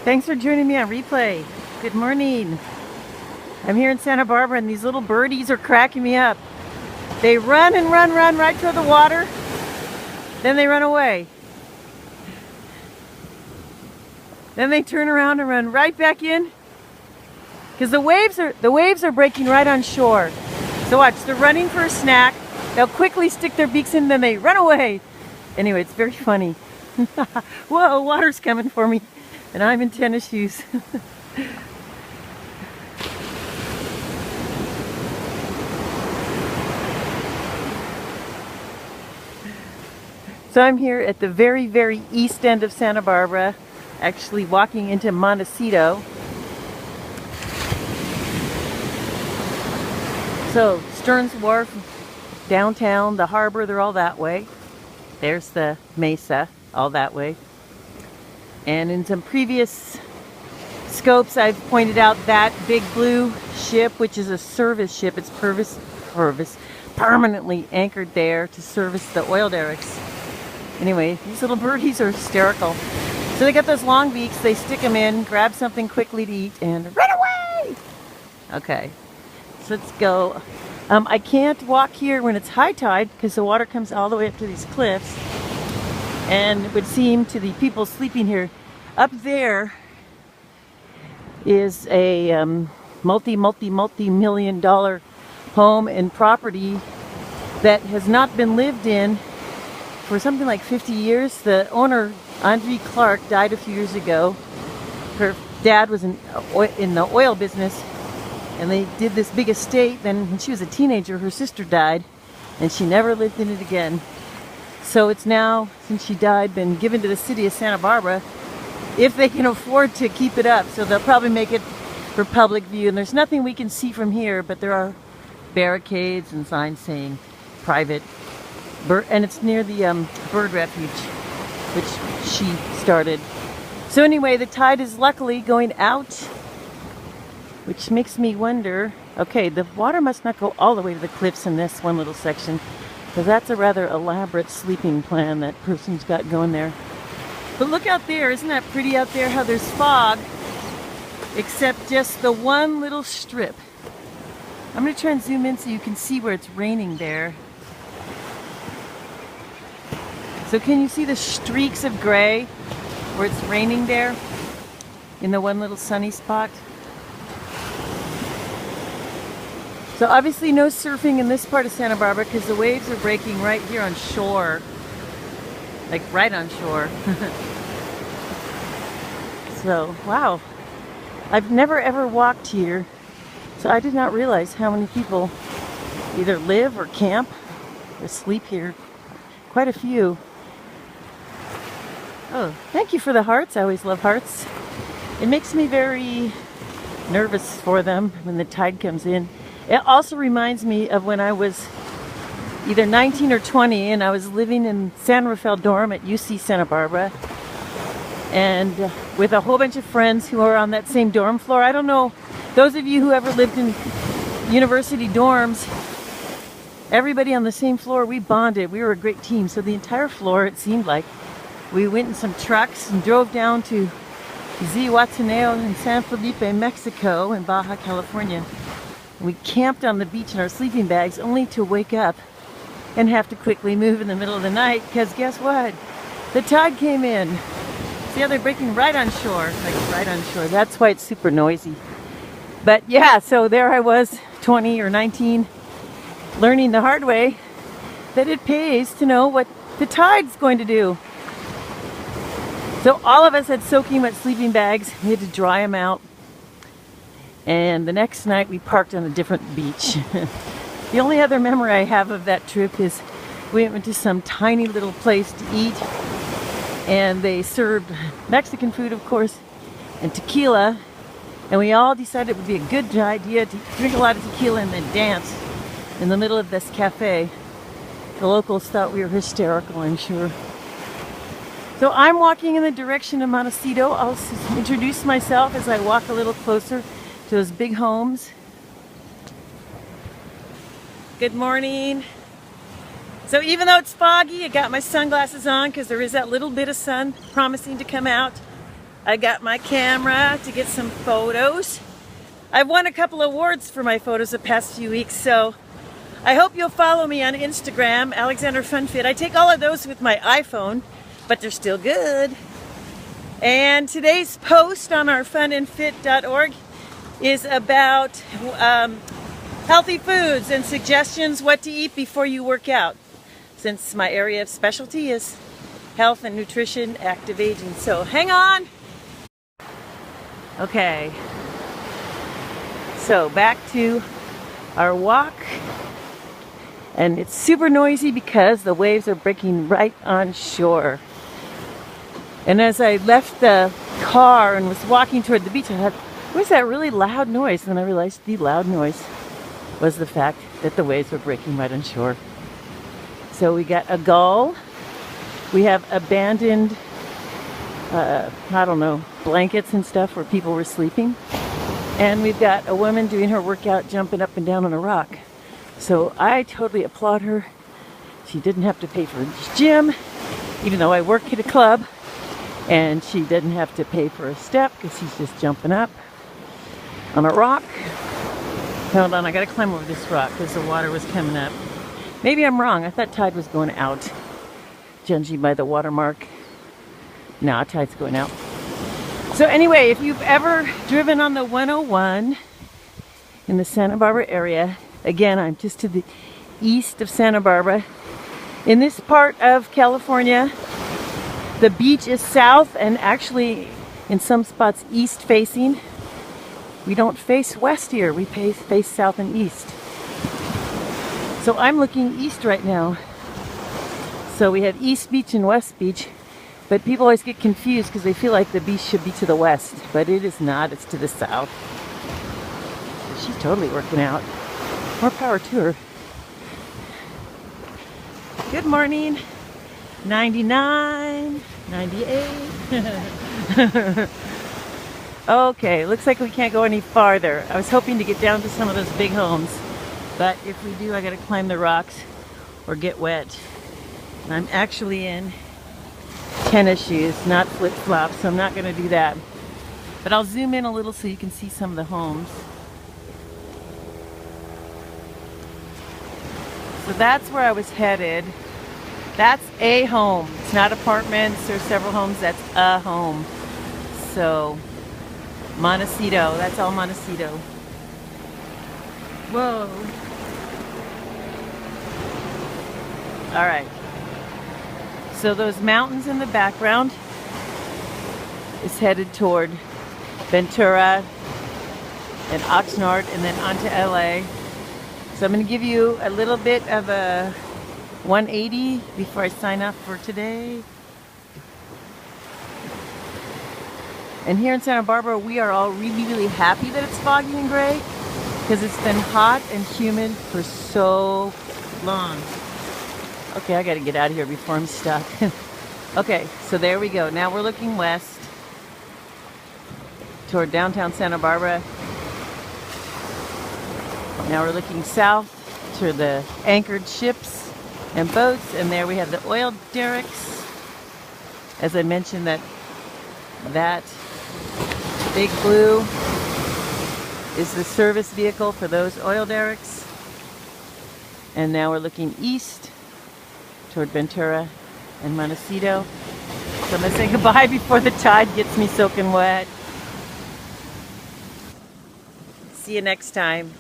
Thanks for joining me on replay. Good morning. I'm here in Santa Barbara and these little birdies are cracking me up. They run and run right toward the water, then they run away. Then they turn around and run right back in because the waves are breaking right on shore. So watch, they're running for a snack. They'll quickly stick their beaks in, then they run away. Anyway, it's very funny. Whoa, water's coming for me. And I'm in tennis shoes. So I'm here at the very, very east end of Santa Barbara, actually walking into Montecito. So Stearns Wharf, downtown, the harbor, they're all that way. There's the mesa, all that way. And in some previous scopes, I've pointed out that big blue ship, which is a service ship. It's permanently anchored there to service the oil derricks. Anyway, these little birdies are hysterical. So they got those long beaks, they stick them in, grab something quickly to eat, and run away! Okay, so let's go. I can't walk here when it's high tide because the water comes all the way up to these cliffs. And it would seem to the people sleeping here, up there is a multi-million dollar home and property that has not been lived in for something like 50 years. The owner, Andre Clark, died a few years ago. Her dad was in the oil business, and they did this big estate. Then when she was a teenager, her sister died, and she never lived in it again. So it's now, since she died, been given to the city of Santa Barbara if they can afford to keep it up. So they'll probably make it for public view. And there's nothing we can see from here, but there are barricades and signs saying private. And it's near the bird refuge, which she started. So anyway, the tide is luckily going out, which makes me wonder, okay, the water must not go all the way to the cliffs in this one little section, because that's a rather elaborate sleeping plan that person's got going there. But look out there, isn't that pretty out there, how there's fog, except just the one little strip. I'm going to try and zoom in so you can see where it's raining there. So can you see the streaks of gray where it's raining there in the one little sunny spot? So obviously no surfing in this part of Santa Barbara because the waves are breaking right here on shore. Like right on shore. So, wow. I've never ever walked here. So I did not realize how many people either live or camp or sleep here. Quite a few. Oh, thank you for the hearts. I always love hearts. It makes me very nervous for them when the tide comes in. It also reminds me of when I was either 19 or 20 and I was living in San Rafael dorm at UC Santa Barbara, and with a whole bunch of friends who are on that same dorm floor. I don't know, those of you who ever lived in university dorms, everybody on the same floor, we bonded. We were a great team. So the entire floor, it seemed like, we went in some trucks and drove down to Zihuatanejo in San Felipe, Mexico, in Baja California. We camped on the beach in our sleeping bags only to wake up and have to quickly move in the middle of the night because guess what? The tide came in. See how they're breaking right on shore, like right on shore. That's why it's super noisy. But yeah, so there I was, 20 or 19, learning the hard way that it pays to know what the tide's going to do. So all of us had soaking wet sleeping bags. We had to dry them out. And the next night we parked on a different beach. The only other memory I have of that trip is we went to some tiny little place to eat, and they served Mexican food, of course, and tequila, and we all decided it would be a good idea to drink a lot of tequila and then dance in the middle of this cafe. The locals thought we were hysterical, I'm sure. So I'm walking in the direction of Montecito. I'll introduce myself as I walk a little closer to those big homes. Good morning. So even though it's foggy, I got my sunglasses on because there is that little bit of sun promising to come out. I got my camera to get some photos. I've won a couple awards for my photos the past few weeks, so I hope you'll follow me on Instagram, AlexandraFunFit. I take all of those with my iPhone, but they're still good. And today's post on our funandfit.org is about healthy foods and suggestions what to eat before you work out, since my area of specialty is health and nutrition, active aging. So hang on. Okay, so back to our walk, and it's super noisy because the waves are breaking right on shore. And as I left the car and was walking toward the beach, I thought, what is that really loud noise? And then I realized the loud noise was the fact that the waves were breaking right on shore. So we got a gull, we have abandoned I don't know, blankets and stuff where people were sleeping. And we've got a woman doing her workout jumping up and down on a rock. So I totally applaud her. She didn't have to pay for a gym, even though I work at a club. And she didn't have to pay for a step because she's just jumping up on a rock. Hold on, I gotta climb over this rock because the water was coming up. Maybe I'm wrong. I thought tide was going out, judging by the watermark. No, tide's going out. So anyway, if you've ever driven on the 101 in the Santa Barbara area, again, I'm just to the east of Santa Barbara. In this part of California, the beach is south and actually in some spots east facing. We don't face west here, we face south and east. So I'm looking east right now. So we have East Beach and West Beach. But people always get confused because they feel like the beach should be to the west, but it is not, it's to the south. She's totally working out. More power to her. Good morning. 99, 98. Okay, looks like we can't go any farther. I was hoping to get down to some of those big homes, but if we do, I gotta climb the rocks or get wet. And I'm actually in tennis shoes, not flip-flops, so I'm not going to do that. But I'll zoom in a little so you can see some of the homes. So that's where I was headed. That's a home. It's not apartments or several homes, that's a home. So, Montecito, that's all Montecito. Whoa. All right. So those mountains in the background is headed toward Ventura and Oxnard and then onto LA. So I'm going to give you a little bit of a 180 before I sign off for today. And here in Santa Barbara, we are all really happy that it's foggy and gray because it's been hot and humid for so long. Okay, I gotta get out of here before I'm stuck. Okay, so there we go. Now we're looking west toward downtown Santa Barbara. Now we're looking south to the anchored ships and boats, and there we have the oil derricks. As I mentioned, that big blue is the service vehicle for those oil derricks. And now we're looking east toward Ventura and Montecito. So I'm gonna say goodbye before the tide gets me soaking wet. See you next time.